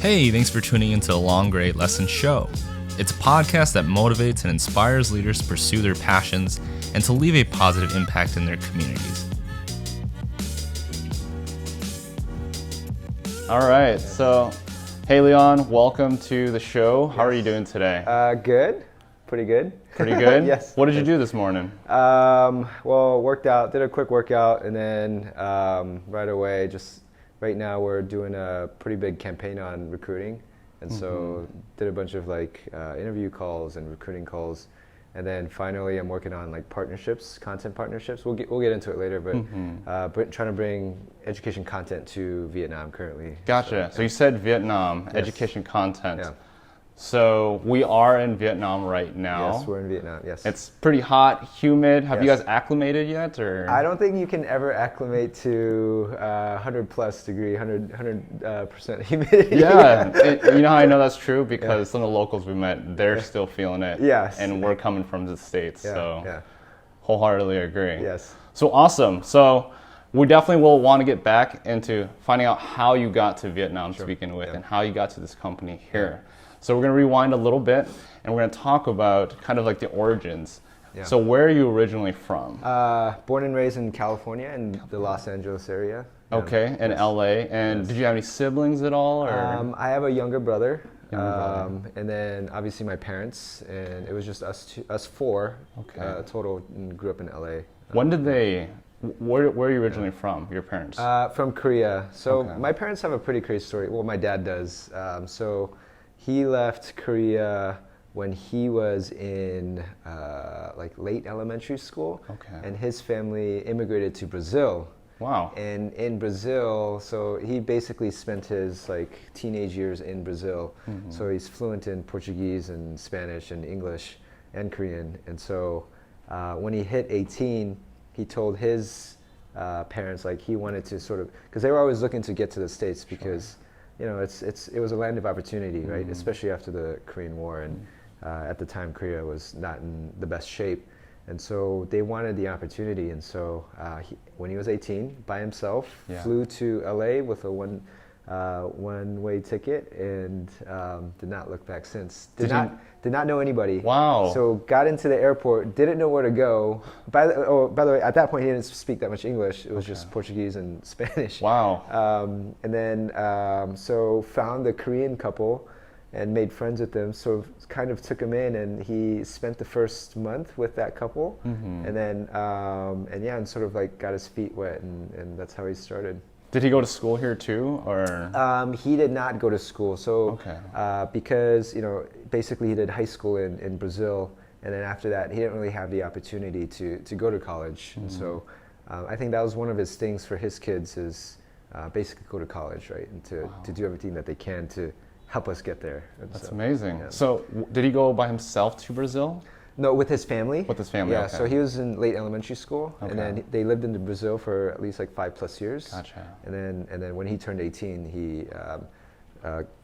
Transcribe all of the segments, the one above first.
Hey, thanks for tuning into the Long Great Lesson Show. It's a podcast that motivates and inspires leaders to pursue their passions and to leave a positive impact in their communities. All right, so hey Leon, welcome to the show. How are you doing today? Good. Pretty good. Pretty good? Yes. What did you do this morning? Well, worked out, did a quick workout, and then right away, right now we're doing a pretty big campaign on recruiting. And so did a bunch of interview calls and recruiting calls. And then finally I'm working on partnerships, content partnerships. We'll get into it later, but trying to bring education content to Vietnam currently. Gotcha. So you said Vietnam, Yes. education content. Yeah. So we are in Vietnam right now. Yes, we're in Vietnam, yes. It's pretty hot, humid. Have you Yes. guys acclimated yet? Or I don't think you can ever acclimate to 100 plus degree, 100% humidity. Yeah, you know how I know that's true? Because some of the locals we met, they're still feeling it. Yes. And we're coming from the States, so Yeah. wholeheartedly agree. Yes. So awesome. So we definitely will want to get back into finding out how you got to Vietnam to begin with and how you got to this company here. So we're going to rewind a little bit and we're going to talk about kind of the origins. Yeah. So where are you originally from? Born and raised in California in the Los Angeles area. Okay, in LA. And did you have any siblings at all? Or? I have a younger brother. Brother. And then obviously my parents, and it was just us four total, and grew up in LA. When did where are you originally from, your parents? From Korea. So my parents have a pretty crazy story. Well, my dad does. So he left Korea when he was in late elementary school. Okay. And his family immigrated to Brazil. Wow. And in Brazil, so he basically spent his teenage years in Brazil. So he's fluent in Portuguese and Spanish and English and Korean. And so when he hit 18, he told his parents he wanted to because they were always looking to get to the States because it was a land of opportunity, right? Especially after the Korean War, and at the time Korea was not in the best shape. And so they wanted the opportunity, and so when he was 18, by himself, flew to LA with a one-way ticket, and did not look back since. Did not know anybody. Wow. So got into the airport, didn't know where to go. By the way, at that point he didn't speak that much English. It was just Portuguese and Spanish. Wow. And then so found the Korean couple and made friends with them, so kind of took him in, and he spent the first month with that couple, and then and sort of got his feet wet, and that's how he started. Did he go to school here too, or? He did not go to school, so because basically he did high school in Brazil, and then after that he didn't really have the opportunity to go to college, and so I think that was one of his things for his kids is basically go to college, right, and to do everything that they can to help us get there. And that's so, amazing. Yeah. So did he go by himself to Brazil? No, with his family. With his family, yeah. okay. So he was in late elementary school, and then they lived in Brazil for at least 5+ years. Gotcha. And then when he turned 18, he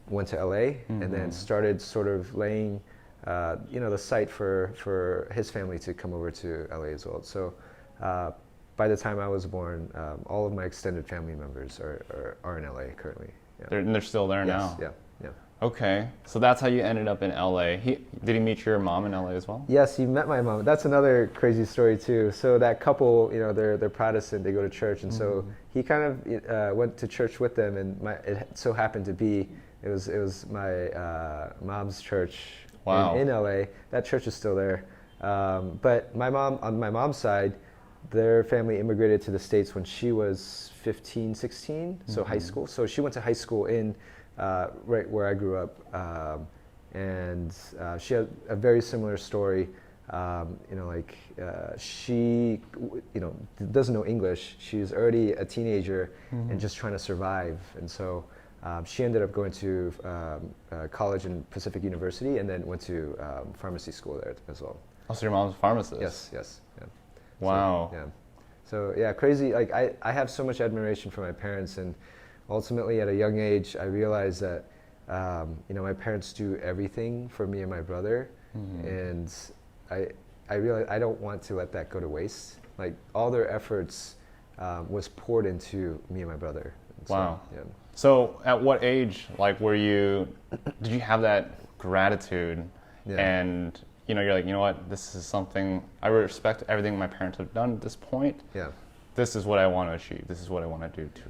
went to LA, and then started sort of laying, the site for his family to come over to LA as well. So by the time I was born, all of my extended family members are in LA currently. Yeah. They're still there now. Yeah. Okay, so that's how you ended up in LA. Did he meet your mom in LA as well? Yes, he met my mom. That's another crazy story too. So that couple, they're Protestant. They go to church, and so he kind of went to church with them. And it so happened to be it was my mom's church in LA. That church is still there. But my mom, on my mom's side, their family immigrated to the States when she was 15, 16, so high school. So she went to high school in right where I grew up, and she had a very similar story. She, doesn't know English. She's already a teenager and just trying to survive. And so she ended up going to college in Pacific University, and then went to pharmacy school there as well. Oh, so your mom's a pharmacist? Yes. Yeah. Wow. So crazy. I have so much admiration for my parents, and ultimately at a young age I realized that my parents do everything for me and my brother, and I realized I don't want to let that go to waste. All their efforts was poured into me and my brother. And Wow. So, yeah. So at what age, like, did you have that gratitude and, you're like, you know what, this is something, I respect everything my parents have done at this point. Yeah. This is what I want to achieve. This is what I want to do to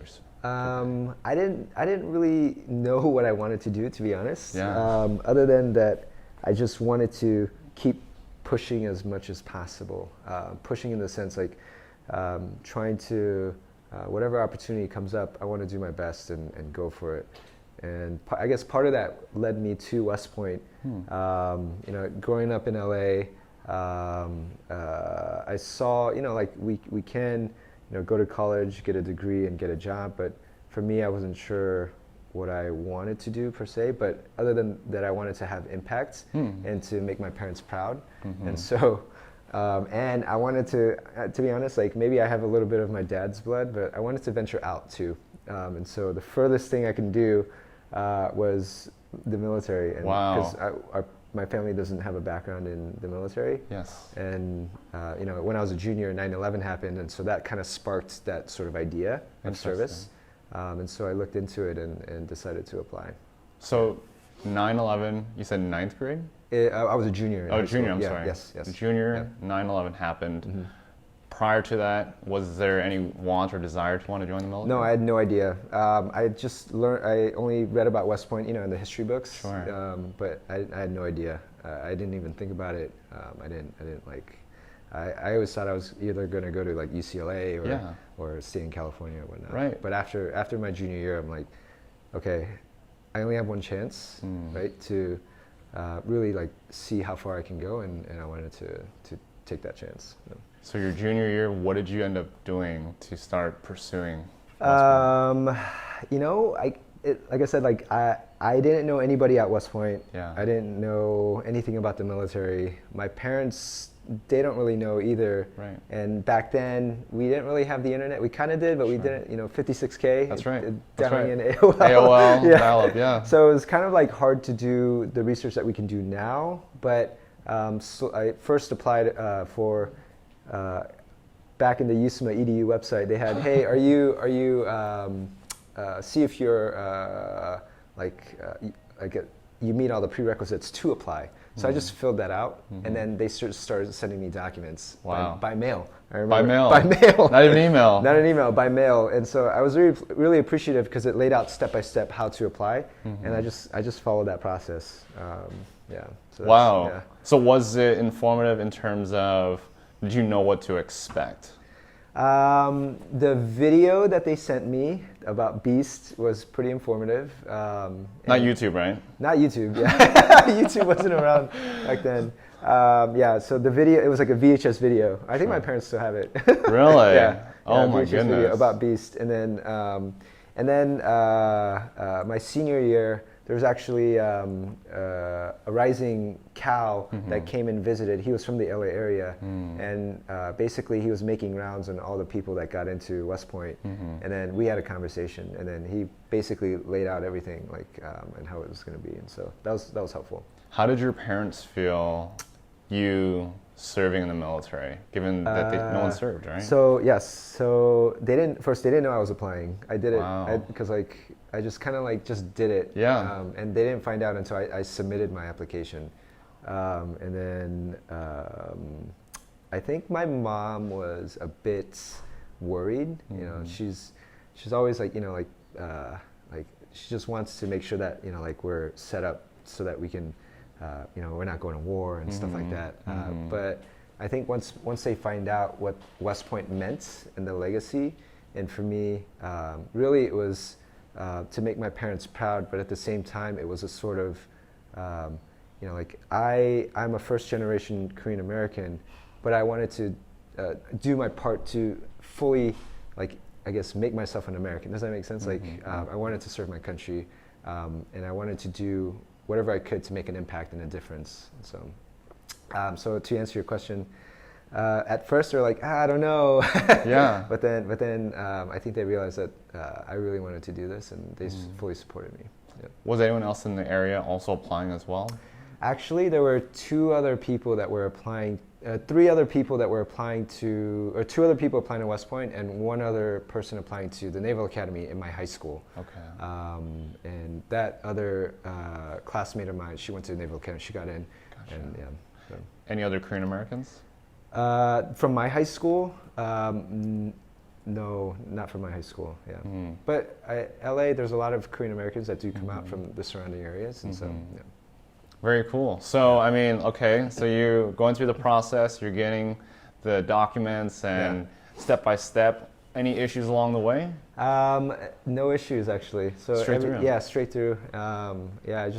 I didn't really know what I wanted to do, to be honest. Yeah. Other than that, I just wanted to keep pushing as much as possible. Pushing in the sense like trying to, whatever opportunity comes up, I want to do my best and go for it. And I guess part of that led me to West Point. Growing up in LA, I saw, like we can, go to college, get a degree, and get a job. But for me, I wasn't sure what I wanted to do per se. But other than that, I wanted to have impact and to make my parents proud. And so, and I wanted to be honest, like maybe I have a little bit of my dad's blood, but I wanted to venture out too. And so the furthest thing I can do was the military. And wow. Because my family doesn't have a background in the military. Yes. And when I was a junior, 9/11 happened, and so that kind of sparked that sort of idea of service. And so I looked into it and decided to apply. So 9/11, you said ninth grade? I was a junior. Oh, junior, I'm sorry. Yes. Junior, 9/11 happened. Prior to that, was there any want or desire to want to join the military? No, I had no idea. I just learned. I only read about West Point, in the history books. Sure. But I had no idea. I didn't even think about it. I didn't like. I always thought I was either going to go to like UCLA or stay in California or whatnot. Right. But after my junior year, I'm like, okay, I only have one chance, right, to really like see how far I can go, and I wanted to take that chance. So your junior year, what did you end up doing to start pursuing? Like I said, like I didn't know anybody at West Point. Yeah. I didn't know anything about the military. My parents, they don't really know either. Right. And back then, we didn't really have the internet. We kind of did, but we didn't. 56K. That's right. Downloading in AOL. AOL, dial-up, yeah. So it was kind of like hard to do the research that we can do now. But so I first applied for. Back in the USMA EDU website, they had, hey, are you see if you're you meet all the prerequisites to apply. So I just filled that out, and then they started sending me documents by mail. I remember, by mail, not even email. Not an email, by mail. And so I was really, really appreciative because it laid out step by step how to apply, and I just followed that process. So wow. Yeah. So was it informative in terms of? Did you know what to expect? The video that they sent me about Beast was pretty informative. Not YouTube, right? Not YouTube, yeah. YouTube wasn't around back then. So the video, it was like a VHS video. I think my parents still have it. Really? Oh my VHS goodness. video about Beast. And then my senior year, there was actually a rising Cal that came and visited. He was from the LA area, and basically he was making rounds on all the people that got into West Point. And then we had a conversation, and then he basically laid out everything and how it was going to be. And so that was helpful. How did your parents feel you serving in the military, given that no one served, right? So yes, so they didn't know I was applying. I did it because I just kind of just did it. Yeah. And they didn't find out until I submitted my application. And then I think my mom was a bit worried. She's always she just wants to make sure that we're set up so that we can we're not going to war and stuff like that. But I think once they find out what West Point meant and the legacy, and for me, really it was to make my parents proud, but at the same time, it was a sort of, I'm a first generation Korean American, but I wanted to do my part to fully, make myself an American. Does that make sense? I wanted to serve my country, and I wanted to do whatever I could to make an impact and a difference. So to answer your question, at first they're like, I don't know. Yeah. But then I think they realized that I really wanted to do this, and they fully supported me. Yeah. Was anyone else in the area also applying as well? Actually, there were 2 other people that were applying three other people that were applying to, or two other people applying to West Point, and one other person applying to the Naval Academy in my high school. Okay. And that other classmate of mine, she went to the Naval Academy. She got in. Gotcha. And yeah. So. Any other Korean Americans? From my high school, no, not from my high school. Yeah, but LA, there's a lot of Korean Americans that do come out from the surrounding areas, and so. Yeah. Very cool. So I mean, okay, so you're going through the process, you're getting the documents, and step by step. Any issues along the way? No issues actually. So straight through. Yeah, straight through. Yeah, I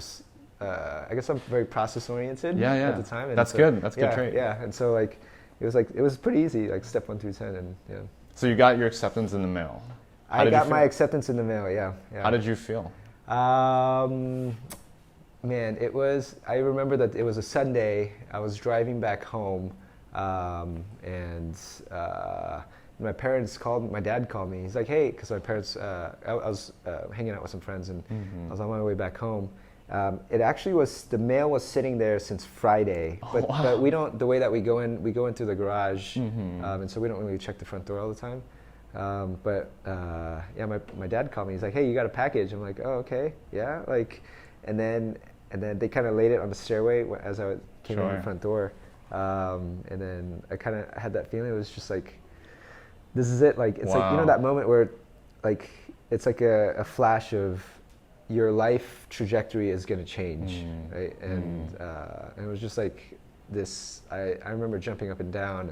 guess I'm very process oriented. At the time. And That's so, good. That's a good trait. Yeah, and so it was pretty easy, like step 1 through 10, and yeah. So you got your acceptance in the mail. I got my acceptance in the mail. Yeah. How did you feel? Man, I remember that it was a Sunday. I was driving back home, and my dad called me. He's like, hey, because my parents, I was hanging out with some friends, and I was on my way back home. The mail was sitting there since Friday, but we don't, the way that we go in through the garage, and so we don't really check the front door all the time. My dad called me. He's like, hey, you got a package. I'm like, oh, okay, yeah, like, and then they kind of laid it on the stairway as I came in the front door, and then I kind of had that feeling. It was just like, this is it. Like, it's like, that moment where, like, it's like a flash of your life trajectory is going to change, right? And it was just like this. I remember jumping up and down,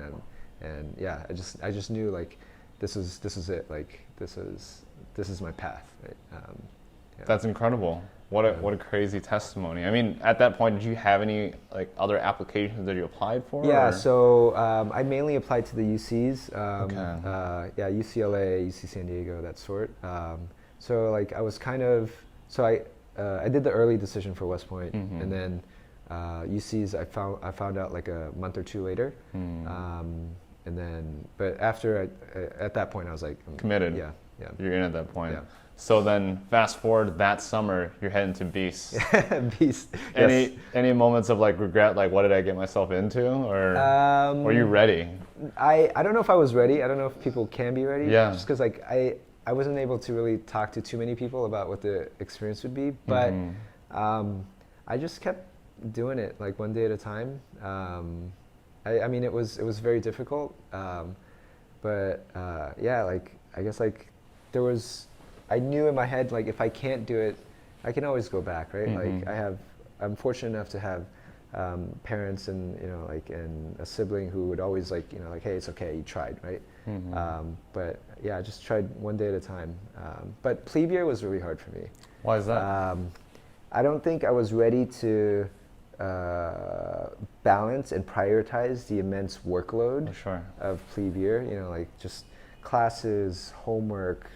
and yeah, I just knew, like, this is it. Like, this is my path. Right? Yeah. That's incredible. What a crazy testimony. I mean, at that point, did you have any, like, other applications that you applied for? Yeah, or? so I mainly applied to the UCs. UCLA, UC San Diego, that sort. So like I was kind of, I did the early decision for West Point, and then UCs I found out like a month or two later. And then, but after at that point I was like, committed. Yeah. You're in at that point. Yeah. So then, fast forward that summer, you're heading to Beast. Beast. Any moments of, like, regret, like, what did I get myself into, or were you ready? I don't know if I was ready. I don't know if people can be ready. Yeah. Just because, like, I wasn't able to really talk to too many people about what the experience would be, but I just kept doing it, like, one day at a time. I mean, it was very difficult, but yeah, like, I guess, like, I knew in my head, like, if I can't do it, I can always go back, right? Like, I'm fortunate enough to have parents and, like, and a sibling who would always, like, like, hey, it's okay, you tried, right? But yeah, I just tried one day at a time. But plebe year was really hard for me. Why is that? I don't think I was ready to balance and prioritize the immense workload of plebe year, like, just classes, homework,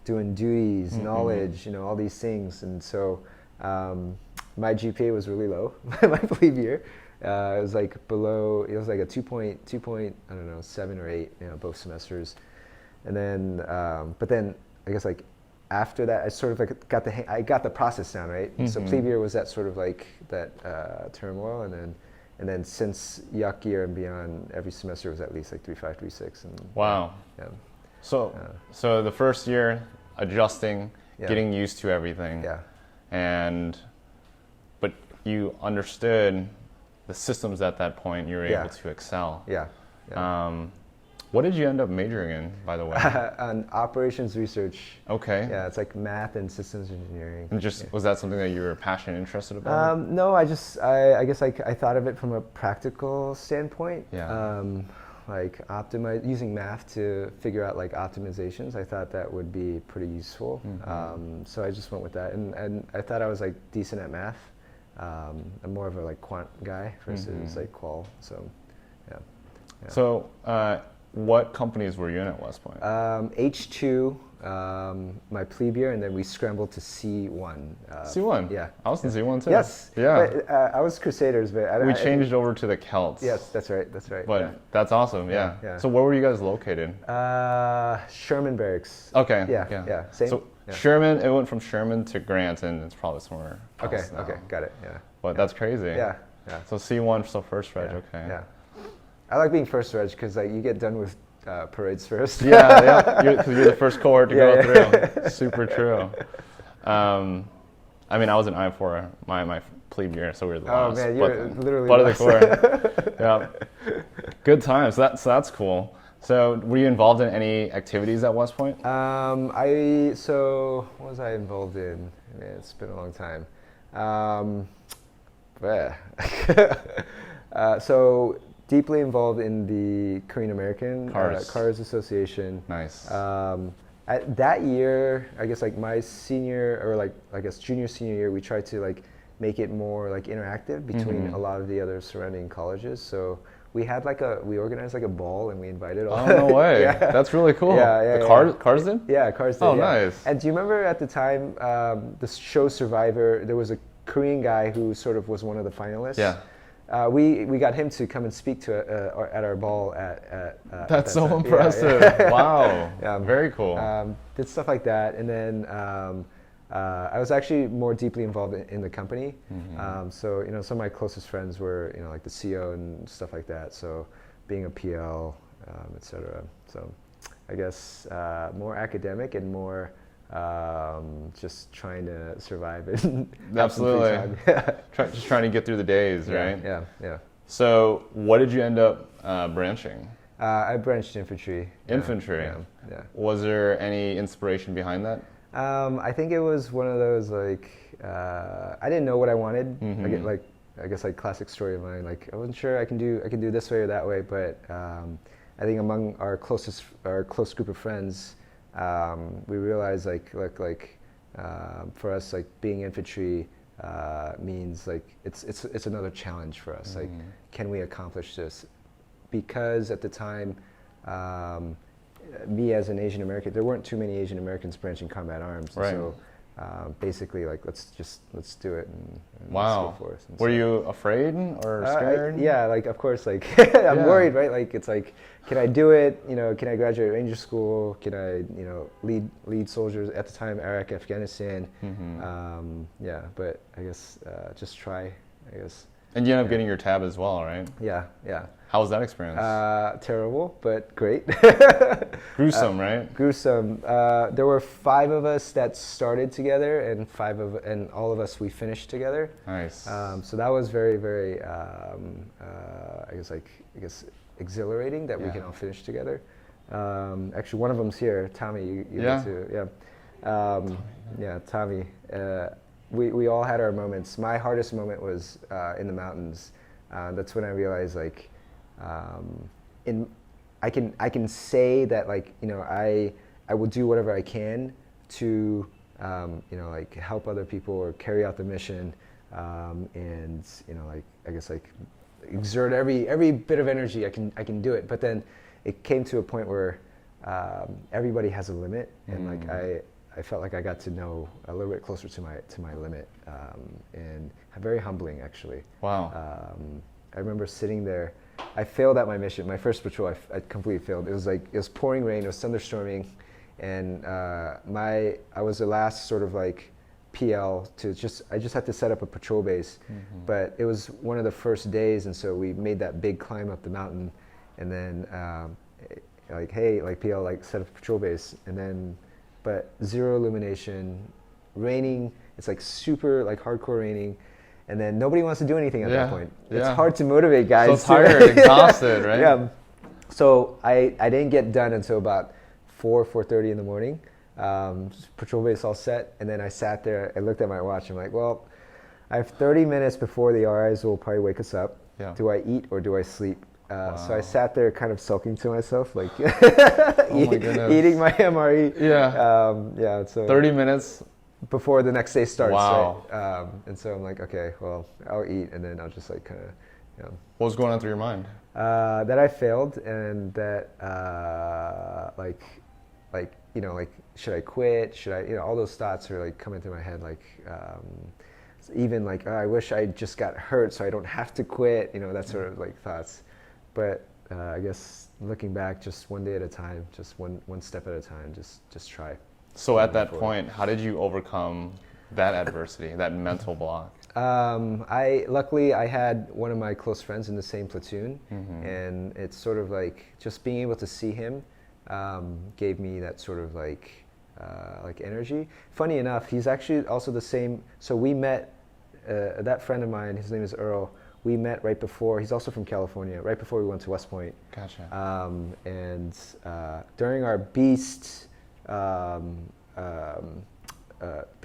doing duties, knowledge, all these things. And so my GPA was really low my plebe year. It was like it was like a 2.7 or 8, both semesters. And then, but then I guess, like, after that, I sort of, like, I got the process down, right? So plebe year was that sort of, like, that turmoil, and then since yuck year and beyond, every semester was at least like 3.5, 3.6. And wow. Yeah. So the first year, adjusting, getting used to everything. Yeah. But you understood the systems at that point. You were able to excel. Yeah. What did you end up majoring in, by the way? On operations research. Okay. Yeah, it's like math and systems engineering. And was that something that you were passionate and interested about? No, I guess I thought of it from a practical standpoint. Yeah. Like using math to figure out, like, optimizations. I thought that would be pretty useful. So I just went with that, and I thought I was, like, decent at math. I'm more of a, like, quant guy versus like qual. So, yeah. So, what companies were you in at West Point? H2, my plebe year, and then we scrambled to C1. C1? Yeah. I was in C1 too. Yes. Yeah. But, I was Crusaders, but we changed over to the Celts. Yes, that's right. But that's awesome, yeah. So where were you guys located? Sherman Barracks. Okay. Yeah. Same? So Sherman, it went from Sherman to Grant, and it's probably somewhere else now. Okay, got it, yeah. But that's crazy. Yeah. So C1, so first reg, okay. Yeah. I like being first reg because like you get done with parades first. Yeah, because you're the first cohort to go through. Yeah. Super true. I mean, I was in I4 my plebe year, so we were the last. Oh man, you're literally butt of the Corps. Yeah, good times. So that's cool. So were you involved in any activities at West Point? So what was I involved in? Man, it's been a long time. So deeply involved in the Korean American Cars Association. Nice. At that year, I guess like my senior or like I guess junior senior year, we tried to like make it more like interactive between a lot of the other surrounding colleges. So we had we organized like a ball and we invited all. Oh, no way. Yeah. That's really cool. Cars did? Yeah, Cars did. Oh, yeah. Nice. And do you remember at the time, the show Survivor, there was a Korean guy who sort of was one of the finalists. Yeah. We got him to come and speak to at our ball That's so impressive. Yeah. Wow. Yeah. Very cool. Did stuff like that, and then I was actually more deeply involved in the company. So you know, some of my closest friends were like the CEO and stuff like that. So being a PL, etc. So I guess more academic and more just trying to survive and absolutely. Just trying to get through the days, right? Yeah. So what did you end up branching? I branched infantry. Infantry. Yeah. Was there any inspiration behind that? I think it was one of those like I didn't know what I wanted. I guess like classic story of mine. Like I wasn't sure I can do this way or that way, but I think among our close group of friends, we realized for us like being infantry means like it's another challenge for us. Like, can we accomplish this? Because at the time, me as an Asian American, there weren't too many Asian Americans branching combat arms. Right. So basically, like let's do it and wow. Let's go for it. Were you afraid or scared? Yeah, like of course, like I'm worried, right? Like it's like, can I do it? You know, can I graduate Ranger School? Can I, lead soldiers at the time, Iraq, Afghanistan? Yeah, but I guess just try, I guess. And you ended up getting your tab as well, right? Yeah. How was that experience? Terrible, but great. Gruesome, right? Gruesome. There were 5 of us that started together, and all of us we finished together. Nice. So that was very, very, I guess exhilarating that we can all finish together. Actually, one of them's here, Tommy. You get to, Tommy. We all had our moments. My hardest moment was in the mountains. That's when I realized like, I can say that like I will do whatever I can to like help other people or carry out the mission, and I guess like exert every bit of energy I can do it. But then it came to a point where everybody has a limit, and like I felt like I got to know a little bit closer to my limit, and very humbling actually. Wow. I remember sitting there. I failed at my mission. My first patrol, I completely failed. It was pouring rain. It was thunderstorming, and I was the last sort of like PL I just had to set up a patrol base, but it was one of the first days, and so we made that big climb up the mountain, and then like hey, like PL, like set up a patrol base, and then but zero illumination, raining. It's like super like hardcore raining. And then nobody wants to do anything at that point. It's hard to motivate guys. So tired, exhausted, right? Yeah. So I didn't get done until about 4:30 in the morning. Patrol base all set, and then I sat there. I looked at my watch. I'm like, well, I have 30 minutes before the RIs will probably wake us up. Yeah. Do I eat or do I sleep? Wow. So I sat there, kind of sulking to myself, like eating my MRE. Yeah. So 30 minutes. Before the next day starts, wow. Right? And so I'm like, okay, well, I'll eat, and then I'll just like kind of, What was going on through your mind? That I failed, and that like, should I quit? Should I, all those thoughts are like coming through my head, like, even like, I wish I just got hurt so I don't have to quit, that sort of like thoughts. But I guess looking back, just one day at a time, just one step at a time, just try. So at that point, how did you overcome that adversity, that mental block? Luckily I had one of my close friends in the same platoon, and it's sort of like just being able to see him gave me that sort of like energy. Funny enough, he's actually also the same. So we met, that friend of mine, his name is Earl. We met right before, he's also from California, right before we went to West Point. Gotcha. And during our Beast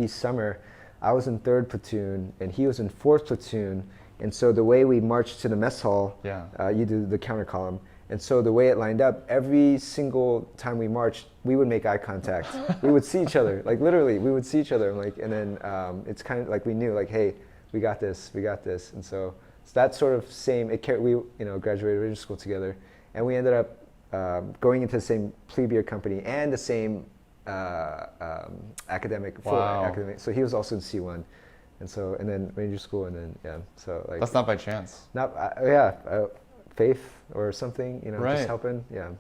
summer, I was in 3rd platoon and he was in 4th platoon. And so the way we marched to the mess hall, you do the counter column. And so the way it lined up, every single time we marched, we would make eye contact. We would see each other, like literally, we would see each other. And then it's kind of like we knew, like, hey, we got this. And so that sort of same, we graduated Ranger School together, and we ended up going into the same plebe year company and the same academic. So he was also in C1, and then Ranger School, and then so like. That's not by chance. Not faith or something, just helping. Yeah.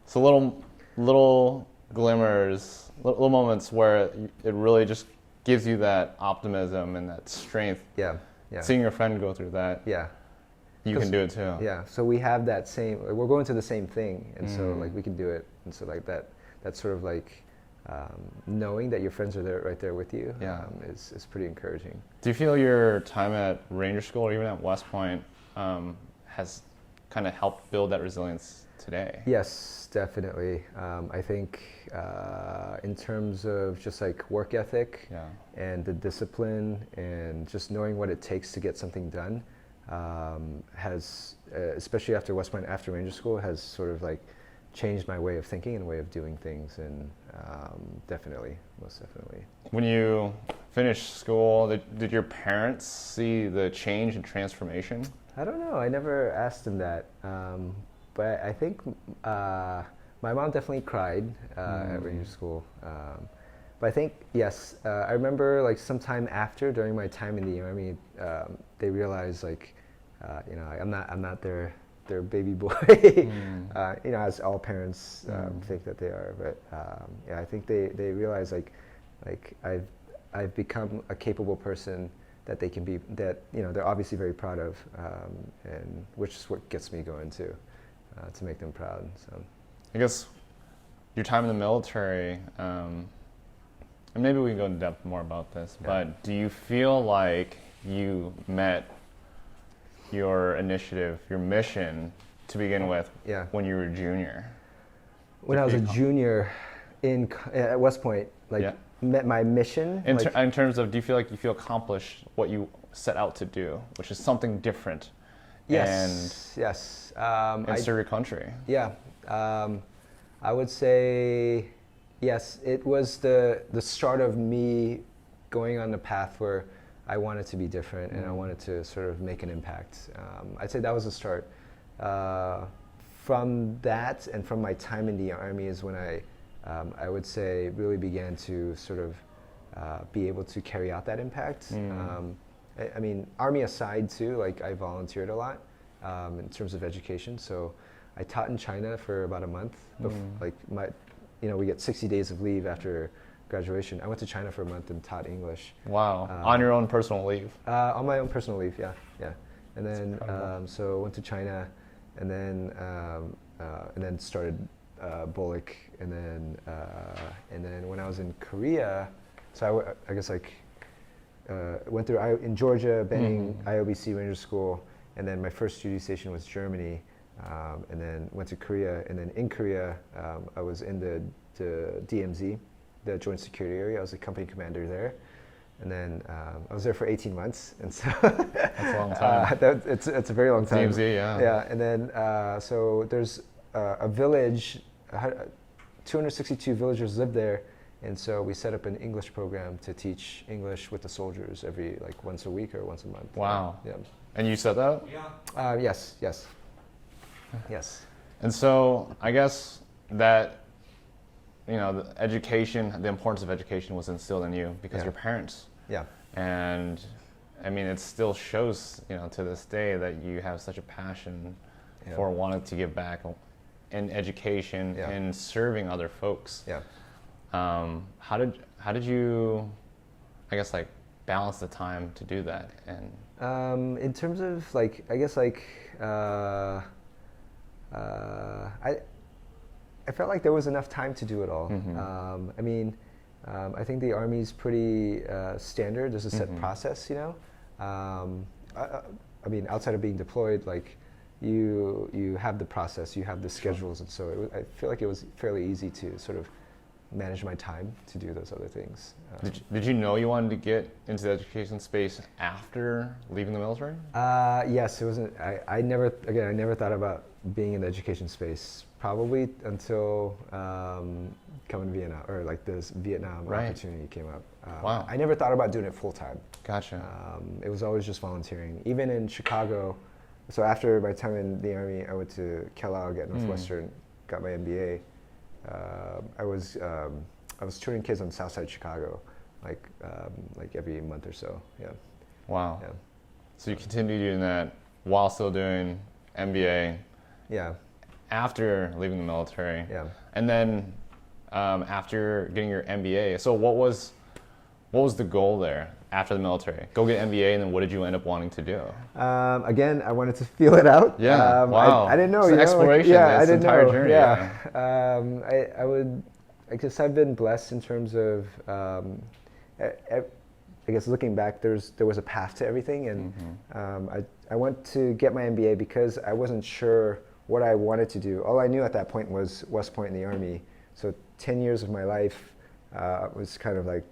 So little glimmers, little moments where it really just gives you that optimism and that strength. Yeah. Seeing your friend go through that. Yeah. You can do it too. Yeah. So we have that same. We're going to the same thing, and so like we can do it, and so like that sort of like knowing that your friends are there, right there with you, is pretty encouraging. Do you feel your time at Ranger School or even at West Point has kind of helped build that resilience today? Yes, definitely. I think in terms of just like work ethic and the discipline and just knowing what it takes to get something done has, especially after West Point, after Ranger School, has sort of like changed my way of thinking and way of doing things, and most definitely. When you finished school, did your parents see the change and transformation? I don't know. I never asked them that. But I think my mom definitely cried at Ranger School. But I think, yes, I remember like sometime after, during my time in the Army, they realized like, I'm not their baby boy. As all parents think that they are. But I think they realize like I've become a capable person that they can be, that they're obviously very proud of, and which is what gets me going to make them proud. So I guess your time in the military, and maybe we can go into depth more about this, but do you feel like you met your initiative, your mission to begin with when you were a junior? When I was a junior at West Point, met my mission. In terms of, do you feel like you accomplished what you set out to do, which is something different? Yes. And serve your country. Yeah. I would say yes. It was the start of me going on the path where I wanted to be different and I wanted to sort of make an impact. I'd say that was the start. From that and from my time in the Army is when I would say really began to sort of be able to carry out that impact. I mean, Army aside too, like I volunteered a lot in terms of education. So I taught in China for about a month. We get 60 days of leave after graduation. I went to China for a month and taught English. Wow, on your own personal leave? On my own personal leave, yeah. And then, so went to China, and then started Bullock, and then when I was in Korea, so I guess like went through in Georgia, Benning, IOBC Ranger School, and then my first duty station was Germany, and then went to Korea, and then in Korea I was in the DMZ, the Joint Security Area. I was a company commander there, and then I was there for 18 months, and so that's a long time. It's a very long time. DMZ, yeah, and then so there's a village. 262 villagers lived there, and so we set up an English program to teach English with the soldiers every once a week or once a month. Wow. Yeah. And you said that? Yeah. Yes. And so I guess that the education, the importance of education was instilled in you because your parents. Yeah. And I mean, it still shows to this day that you have such a passion for wanting to give back in education and serving other folks. Yeah. How did you, I guess, balance the time to do that? And in terms of like, I guess like, I felt like there was enough time to do it all. I mean, I think the Army's pretty standard. There's a set process, you know. I mean, outside of being deployed, like you have the process, you have the schedules, and so I feel like it was fairly easy to sort of manage my time to do those other things. Did you know you wanted to get into the education space after leaving the military? Yes, it wasn't. I never thought about being in the education space probably until coming to Vietnam, or like this Vietnam opportunity came up. Wow. I never thought about doing it full time. Gotcha. It was always just volunteering. Even in Chicago, so after my time in the Army, I went to Kellogg at Northwestern, got my MBA. I was tutoring kids on Southside Chicago, like every month or so. Yeah. Wow. Yeah. So you continued doing that while still doing MBA. Yeah. After leaving the military. Yeah. And then after getting your MBA, so what was the goal there after the military? Go get MBA, and then what did you end up wanting to do? Again, I wanted to feel it out. Yeah. Wow. I didn't know. It's an exploration. Like, yeah, it's I didn't entire know. journey. Yeah. I guess I've been blessed in terms of, I guess looking back, there was a path to everything, and I went to get my MBA because I wasn't sure what I wanted to do. All I knew at that point was West Point in the Army. So 10 years of my life was kind of like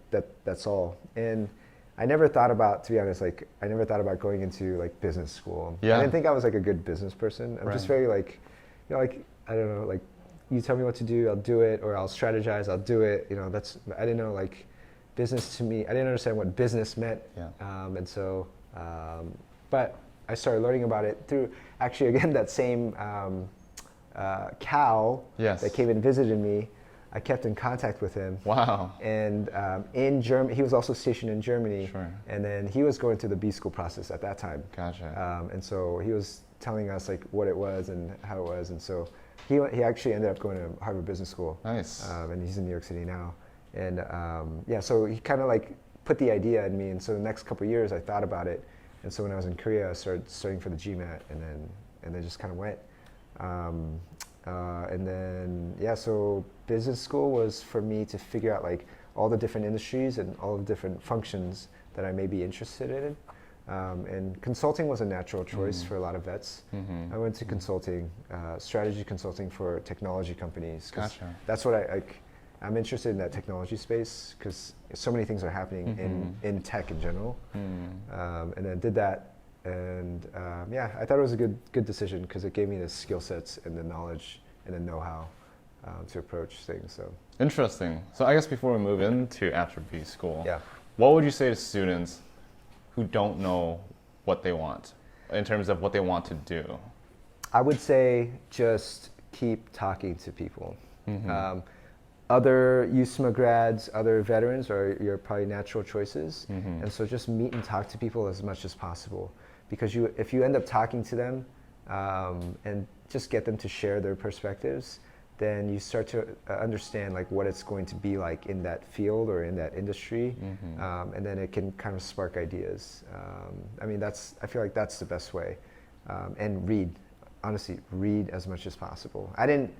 that's all. And I never thought about, to be honest, like I never thought about going into like business school. Yeah. I didn't think I was like a good business person. I'm just very like, you know, like, I don't know, like you tell me what to do, I'll do it, or I'll strategize, I'll do it. You know, I didn't know like business to me, I didn't understand what business meant. Yeah. And so, but I started learning about it through actually, again, that same Cal that came and visited me. I kept in contact with him. Wow. And in Germany, he was also stationed in Germany. Sure. And then he was going through the B school process at that time. Gotcha. And so he was telling us like what it was and how it was. And so he actually ended up going to Harvard Business School. Nice. And he's in New York City now. And yeah, so he kind of like put the idea in me. And so the next couple of years I thought about it. And so when I was in Korea, I started studying for the GMAT, and then just kind of went. And then, yeah, so business school was for me to figure out like all the different industries and all the different functions that I may be interested in. And consulting was a natural choice for a lot of vets. I went to consulting, strategy consulting for technology companies. Gotcha. That's what I'm interested in, that technology space, because so many things are happening in tech in general. And then did that. And yeah, I thought it was a good decision because it gave me the skill sets and the knowledge and the know-how to approach things. So interesting. So I guess before we move into after B school, yeah, what would you say to students who don't know what they want in terms of what they want to do? I would say just keep talking to people. Other USMA grads, other veterans are your probably natural choices. And so just meet and talk to people as much as possible. Because if you end up talking to them and just get them to share their perspectives, then you start to understand like what it's going to be like in that field or in that industry. And then it can kind of spark ideas. I mean, I feel like that's the best way. And read, honestly, read as much as possible. I didn't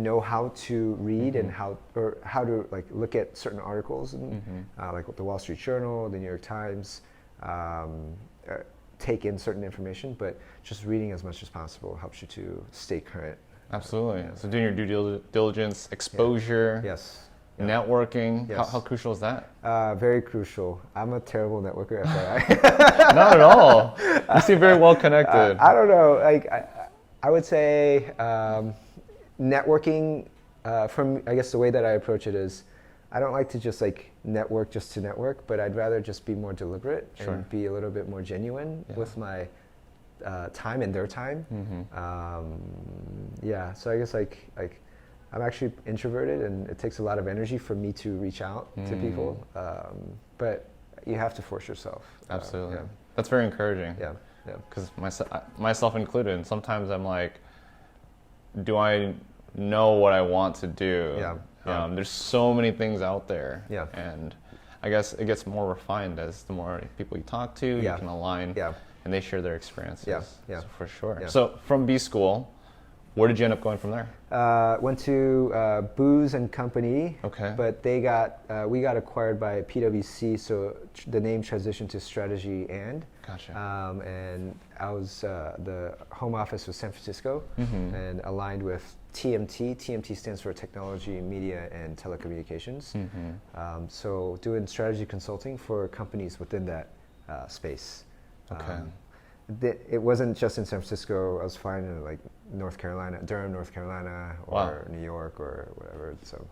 know how to read and how to like look at certain articles and like the Wall Street Journal, the New York Times, take in certain information, but just reading as much as possible helps you to stay current. Absolutely. Yeah. So doing your due diligence, exposure, yes, networking, how crucial is that? Very crucial. I'm a terrible networker, FYI. Not at all. You seem very well connected. I don't know. Like I would say networking, from I guess the way that I approach it is, I don't like to just like network just to network, but I'd rather just be more deliberate and be a little bit more genuine with my time and their time. Yeah, so I guess like I'm actually introverted, and it takes a lot of energy for me to reach out to people, but you have to force yourself. Absolutely. That's very encouraging. Yeah. Because myself included, and sometimes I'm like, do I know what I want to do? Yeah. There's so many things out there. Yeah. And I guess it gets more refined as the more people you talk to, you can align, and they share their experiences. So for sure. So from B school, where did you end up going from there? Went to Booz and Company, but we got acquired by PwC, so the name transitioned to Strategy and. Gotcha. And I was the home office was San Francisco, and aligned with TMT. TMT stands for Technology, Media, and Telecommunications. So doing strategy consulting for companies within that space. It wasn't just in San Francisco. I was flying in like North Carolina, Durham, North Carolina, or New York, or whatever. So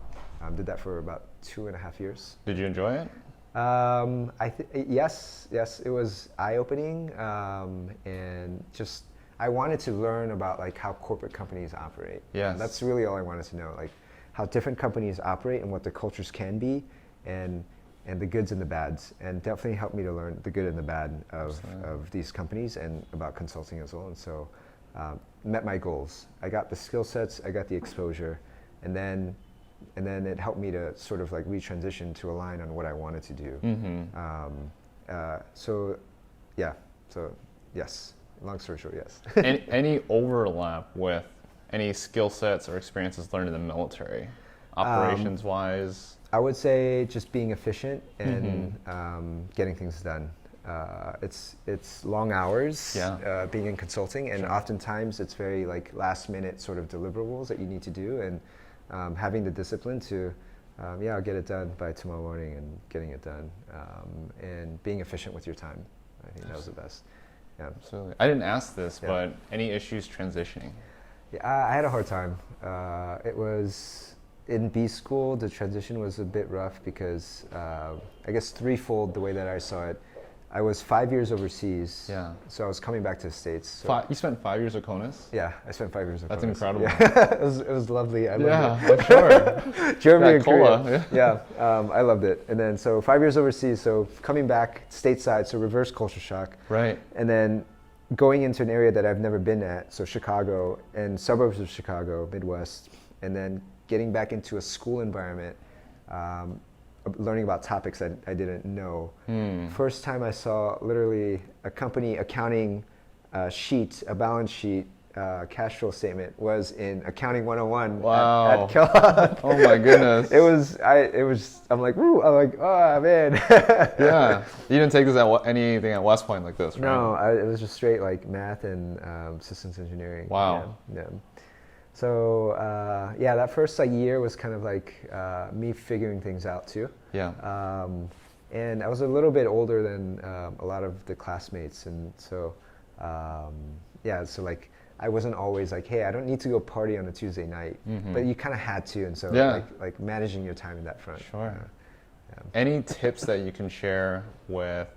did that for about 2.5 years. Did you enjoy it? Yes, it was eye-opening, and just I wanted to learn about like how corporate companies operate. Yes. That's really all I wanted to know, like how different companies operate and what the cultures can be, and the goods and the bads, and definitely helped me to learn the good and the bad of these companies and about consulting as well. And so met my goals. I got the skill sets, I got the exposure, and then it helped me to sort of like retransition to align on what I wanted to do. So yes, long story short, yes. Any overlap with any skill sets or experiences learned in the military, operations wise? I would say just being efficient and getting things done. It's long hours being in consulting, and oftentimes it's very like last minute sort of deliverables that you need to do, and having the discipline to I'll get it done by tomorrow morning, and getting it done, and being efficient with your time. I think that was the best. Absolutely. I didn't ask this, but any issues transitioning? I had a hard time. It was in B school, the transition was a bit rough because I guess threefold the way that I saw it. I was 5 years overseas, so I was coming back to the States. So you spent 5 years at CONUS? Yeah, I spent 5 years at CONUS. That's incredible. Yeah. it was lovely. I loved it. I'm sure. Germany and Korea. I loved it. And then so 5 years overseas, so coming back stateside, so reverse culture shock. Right. And then going into an area that I've never been at, so Chicago and suburbs of Chicago, Midwest, and then getting back into a school environment, learning about topics I didn't know. First time I saw literally a company accounting sheet, a balance sheet, cash flow statement was in Accounting 101 at Kellogg. Oh my goodness. I'm like, oh man. You didn't take this anything at West Point like this, right? No, it was just straight like math and systems engineering. Wow. Yeah. So that first year was kind of like me figuring things out too. And I was a little bit older than a lot of the classmates, and so so like I wasn't always like, hey, I don't need to go party on a Tuesday night, but you kind of had to, and so like managing your time in that front. Sure. Any tips that you can share with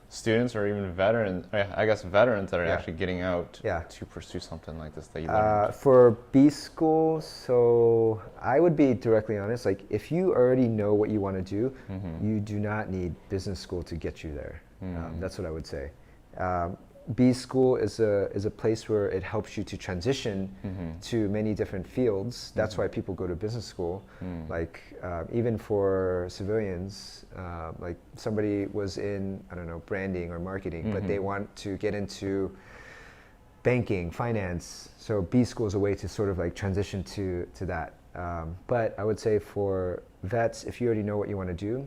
students or even veterans, I guess veterans that are actually getting out to pursue something like this that you learned? For B school, so I would be directly honest, like if you already know what you want to do, you do not need business school to get you there. That's what I would say. B school is a place where it helps you to transition to many different fields. That's why people go to business school. Like even for civilians, like somebody was in, I don't know, branding or marketing, but they want to get into banking, finance. So B school is a way to sort of like transition to that. But I would say for vets, if you already know what you want to do,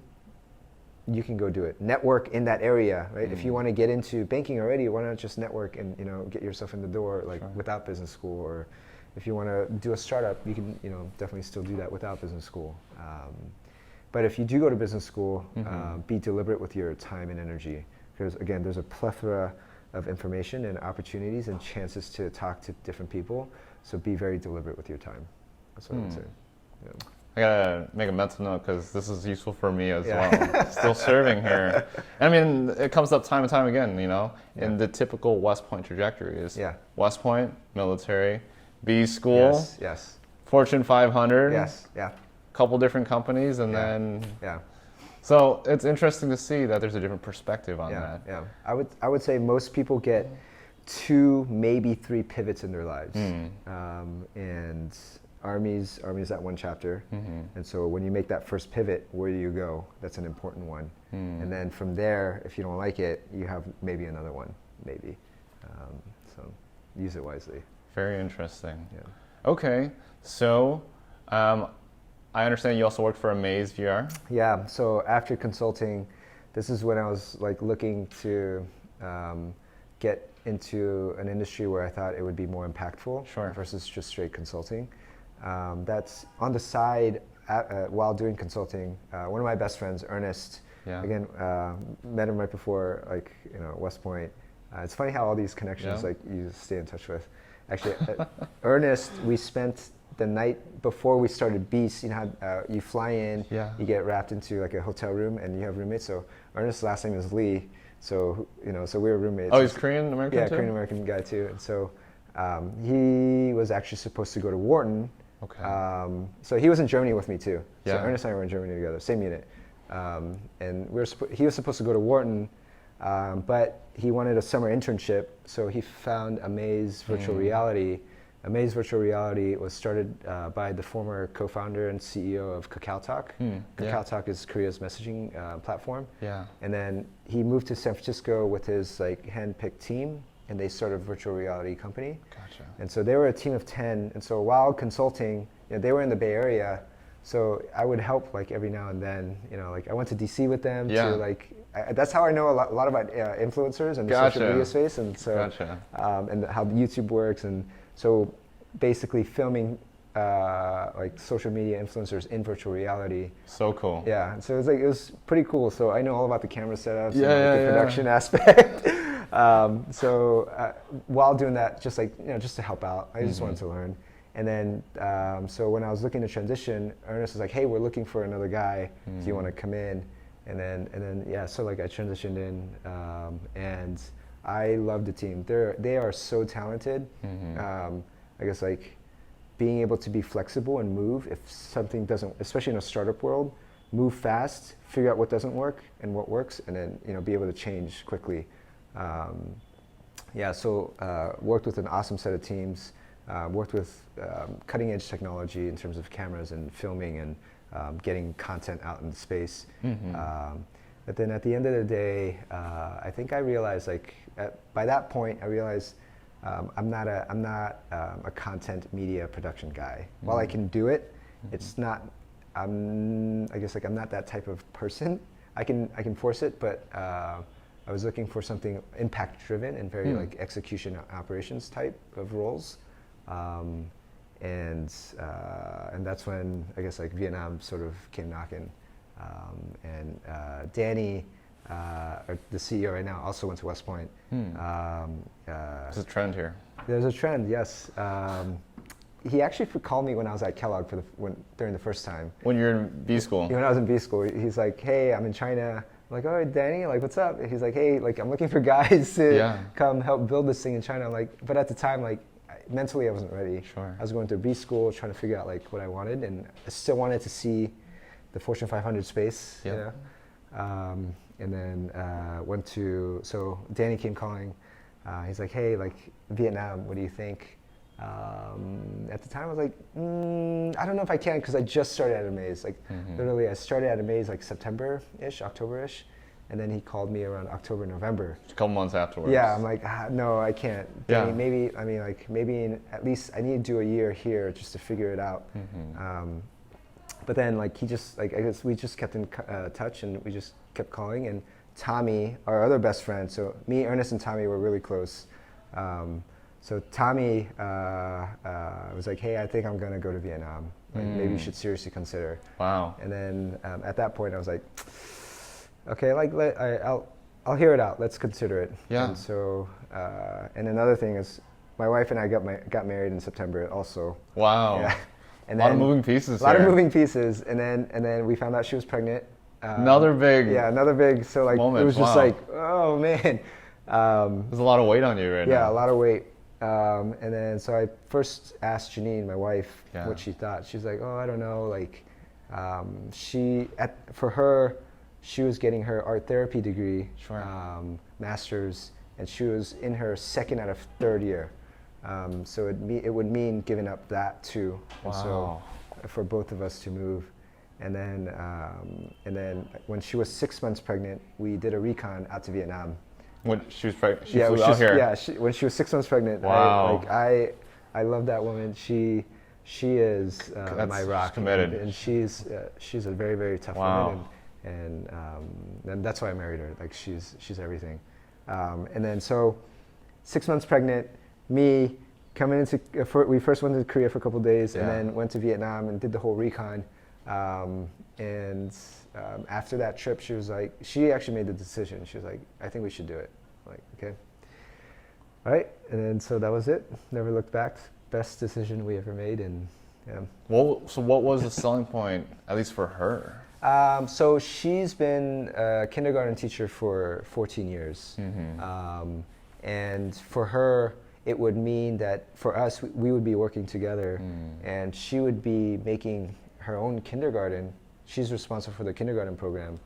you can go do it. Network in that area, right? If you want to get into banking already, why not just network and get yourself in the door like without business school? Or if you want to do a startup, you can definitely still do that without business school. But if you do go to business school, be deliberate with your time and energy, because again, there's a plethora of information and opportunities and chances to talk to different people. So be very deliberate with your time. That's what I would say. I gotta make a mental note because this is useful for me as well. Still serving here. I mean, it comes up time and time again, and the typical West Point trajectory is West Point, military, B school, Fortune 500, couple different companies, and then So it's interesting to see that there's a different perspective on that. I would say most people get 2, maybe 3 pivots in their lives, and Army's that one chapter. And so when you make that first pivot, where do you go? That's an important one. And then from there, if you don't like it, you have maybe another one, maybe. So use it wisely. Very interesting. Yeah. Okay, so I understand you also work for Amaze VR. Yeah, so after consulting, this is when I was like looking to get into an industry where I thought it would be more impactful versus just straight consulting. That's on the side while doing consulting. One of my best friends, Ernest, again, met him right before, like, you know, West Point. It's funny how all these connections, like, you stay in touch with. Actually, Ernest, we spent the night before we started Beast. You know how you fly in, you get wrapped into like a hotel room, and you have roommates. So Ernest's last name is Lee. So, you know, so we were roommates. Oh, he's Korean American too? Yeah, Korean American guy too. And so he was actually supposed to go to Wharton. Okay. So he was in Germany with me too. Yeah. So Ernest and I were in Germany together, same unit. And he was supposed to go to Wharton, but he wanted a summer internship. So he found Amaze Virtual Reality. Amaze Virtual Reality was started by the former co-founder and CEO of KakaoTalk. KakaoTalk is Korea's messaging platform. And then he moved to San Francisco with his like hand-picked team, and they started a virtual reality company. Gotcha. And so they were a team of 10. And so while consulting, you know, they were in the Bay Area. So I would help like every now and then, you know, like I went to DC with them to like, that's how I know a lot about influencers and the social media space. And so, and how YouTube works. And so basically filming like social media influencers in virtual reality. So cool. Yeah, and so it was pretty cool. So I know all about the camera setups and like, the production aspect. So while doing that, just like, you know, just to help out, I just wanted to learn. And then, so when I was looking to transition, Ernest was like, "Hey, we're looking for another guy. Do you want to come in?" And then, yeah. So like I transitioned in, and I love the team. They are so talented. I guess like being able to be flexible and move if something doesn't, especially in a startup world, move fast, figure out what doesn't work and what works, and then, you know, be able to change quickly. Yeah. So worked with an awesome set of teams. Worked with cutting edge technology in terms of cameras and filming and getting content out in space. But then at the end of the day, I think I realized, like, by that point, I realized I'm not a content media production guy. While I can do it, it's not. I guess like I'm not that type of person. I can force it, but I was looking for something impact driven and very like execution operations type of roles. And that's when I guess like Vietnam sort of came knocking, and Danny, the CEO right now, also went to West Point. There's a trend here. There's a trend, yes. He actually called me when I was at Kellogg during the first time. When you're in B school. When I was in B school, he's like, "Hey, I'm in China." I'm like, "Oh, Danny, like, what's up?" He's like, "Hey, like, I'm looking for guys to come help build this thing in China." I'm like, but at the time, like, mentally I wasn't ready. I was going to B school, trying to figure out like what I wanted, and I still wanted to see the Fortune 500 space. You know? And then so Danny came calling. He's like, "Hey, like Vietnam, what do you think?" At the time I was like, I don't know if I can, because I just started at Amaze. Like literally I started at Amaze like September-ish, October-ish. And then he called me around October, November. A couple months afterwards. Yeah, I'm like, no, I can't. Danny, maybe at least I need to do a year here just to figure it out. But then like I guess we just kept in touch, and we just kept calling. And Tommy, our other best friend, so me, Ernest, and Tommy were really close. So Tommy was like, "Hey, I think I'm gonna go to Vietnam. Like, maybe you should seriously consider." Wow. And then at that point I was like, okay, like I'll hear it out. Let's consider it. Yeah. And so, and another thing is, my wife and I got married in September also. Wow. Yeah. And a lot of moving pieces. A lot of moving pieces, and then we found out she was pregnant. Another big. Yeah, another big. So like moment. It was just like, oh man. There's a lot of weight on you right now. Yeah, a lot of weight. And then so I first asked Janine, my wife, what she thought. She's like, oh, I don't know. Like, for her. She was getting her art therapy degree, master's, and she was in her second out of third year. So it would mean giving up that too. And so Wow. for both of us to move. And then when she was 6 months pregnant, we did a recon out to Vietnam. When she was pregnant, she Yeah, flew out here. yeah. When she was 6 months pregnant, Wow. I love that woman. She is my rock. Committed. And she's a very, very tough woman, and that's why I married her. Like she's everything. And then so 6 months pregnant, me coming into we first went to Korea for a couple of days, and then went to Vietnam and did the whole recon. After that trip, she actually made the decision. She was like, I think we should do it. I'm like, okay. All right. And then so that was it. Never looked back. Best decision we ever made. And yeah. Well, so what was the selling point, at least for her? So she's been a kindergarten teacher for 14 years. And for her, it would mean that for us, we would be working together, and she would be making her own kindergarten. She's responsible for the kindergarten program,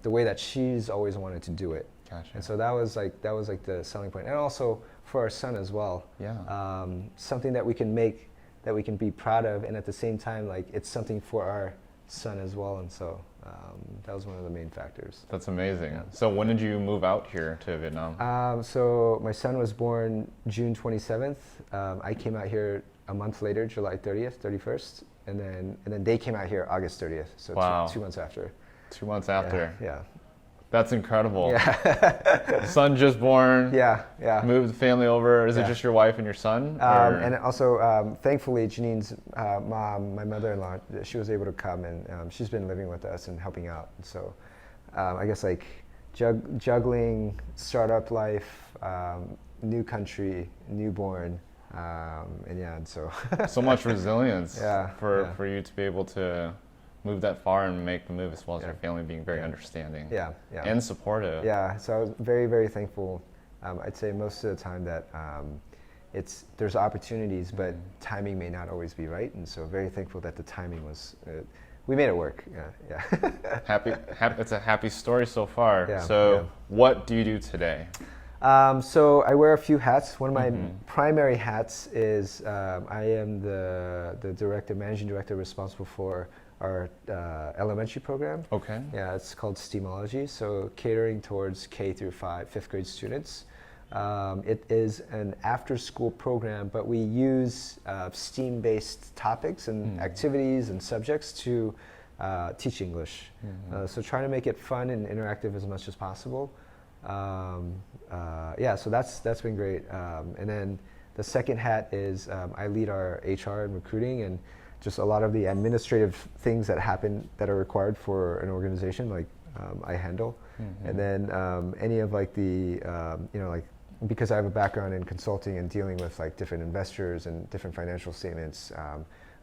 the way that she's always wanted to do it. Gotcha. And so that was like the selling point, and also for our son as well. Yeah. Something that we can make, that we can be proud of, and at the same time, like it's something for our son as well. And so that was one of the main factors. That's amazing. Yeah. So when did you move out here to Vietnam? So my son was born June 27th. I came out here a month later, July 30th, 31st. And then they came out here August 30th, so wow. 2 months after. 2 months after. Yeah. That's incredible. Yeah. Son just born. Yeah. Moved the family over. Is it just your wife and your son? And also, thankfully, Janine's mom, my mother-in-law, she was able to come, and she's been living with us and helping out. And so I guess like juggling startup life, new country, newborn. And so so much resilience for Yeah. you to be able to move that far and make the move, as well as your family being very understanding and supportive. Yeah, so I was very, very thankful. I'd say most of the time that there's opportunities, but timing may not always be right, and so very thankful that the timing was. We made it work. Yeah. Happy. It's a happy story so far. Yeah, so, what do you do today? So I wear a few hats. One of my primary hats is I am the managing director responsible for our elementary program. Okay. Yeah, it's called STEAMology, so catering towards K through 5th grade students. It is an after-school program, but we use STEAM-based topics and activities and subjects to teach English. So trying to make it fun and interactive as much as possible. So that's been great. And then the second hat is I lead our HR and recruiting, and just a lot of the administrative things that happen that are required for an organization, like I handle. And then any of like the because I have a background in consulting and dealing with like different investors and different financial statements.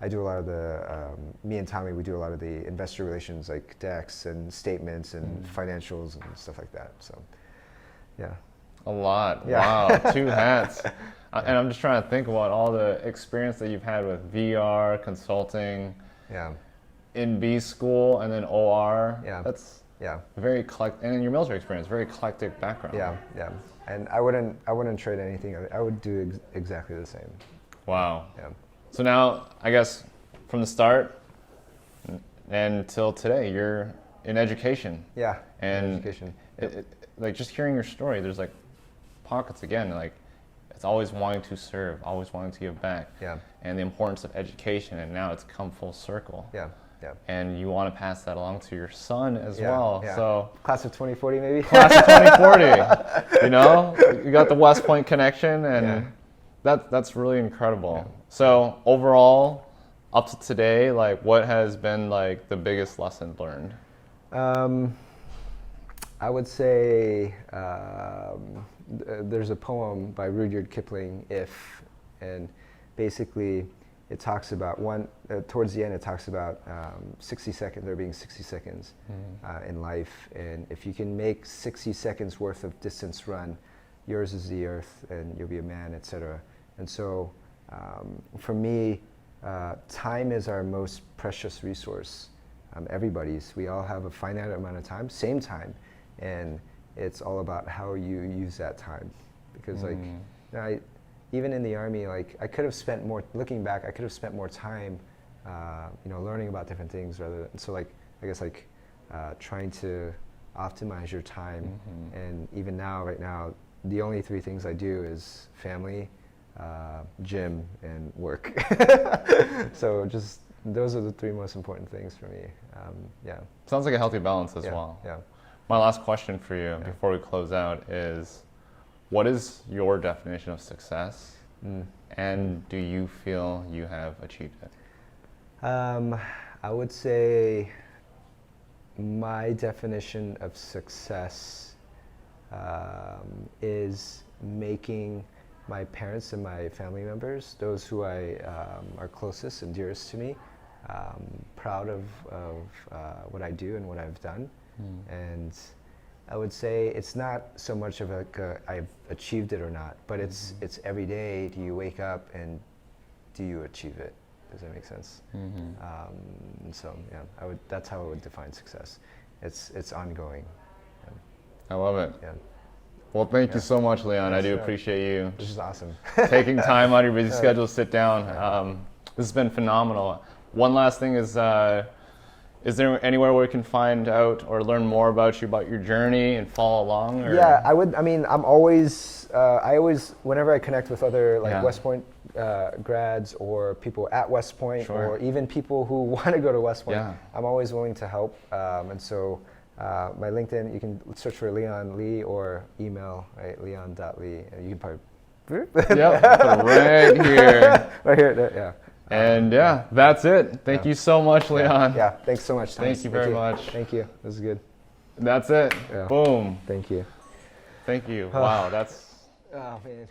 I do a lot of me and Tommy, we do a lot of the investor relations, like decks and statements and financials and stuff like that. So, yeah. A lot. Yeah. Wow. 2 hats. And I'm just trying to think about all the experience that you've had with VR, consulting, in B school, and then OR. Yeah. That's Yeah. very eclectic. And in your military experience, very eclectic background. Yeah. And I wouldn't trade anything. I would do exactly the same. Wow. Yeah. So now, I guess, from the start until today, you're in education. Yeah. And education. Like just hearing your story, there's like pockets again, like it's always wanting to serve, always wanting to give back. Yeah. And the importance of education, and now it's come full circle. Yeah. And you want to pass that along to your son as well. Yeah. So class of 2040 maybe? Class of 2040. You know? You got the West Point connection, and that's really incredible. Yeah. So overall, up to today, like what has been like the biggest lesson learned? I would say there's a poem by Rudyard Kipling, If, and basically it talks about towards the end it talks about 60 seconds, there being 60 seconds in life, and if you can make 60 seconds worth of distance run, yours is the earth and you'll be a man, etc. And so for me, time is our most precious resource. Everybody's. We all have a finite amount of time, same time, and it's all about how you use that time. Because even in the Army, like I could have spent more. Looking back, I could have spent more time, learning about different things rather than. So like I guess like trying to optimize your time. And even now, right now, the only 3 things I do is family, gym, and work. So just those are the 3 most important things for me. Yeah. Sounds like a healthy balance as Yeah, well. yeah. My last question for you before we close out is, what is your definition of success? And do you feel you have achieved it? I would say my definition of success is making my parents and my family members, those who I are closest and dearest to me, proud of what I do and what I've done. And I would say it's not so much of I've achieved it or not, but it's every day. Do you wake up and do you achieve it? Does that make sense? So yeah, that's how I would define success. It's ongoing. I love it. Yeah. Well, thank you so much, Leon. I Yes, do sir. appreciate you This is awesome. taking time out of your busy schedule to sit down. This has been phenomenal. One last thing is there anywhere where we can find out or learn more about you, about your journey, and follow along? Or? Yeah, I would. I mean, I always, whenever I connect with other West Point grads or people at West Point, or even people who want to go to West Point, I'm always willing to help. And so, my LinkedIn, you can search for Leon Lee or email, right, leon.lee, and you can probably. Right here. Right here, there, yeah. And that's it. Thank you so much, Leon. Yeah, thanks so much, Thomas. Thank you very much. Thank you. This is good. That's it. Yeah. Boom. Thank you. Thank you. Wow, that's... Oh, man.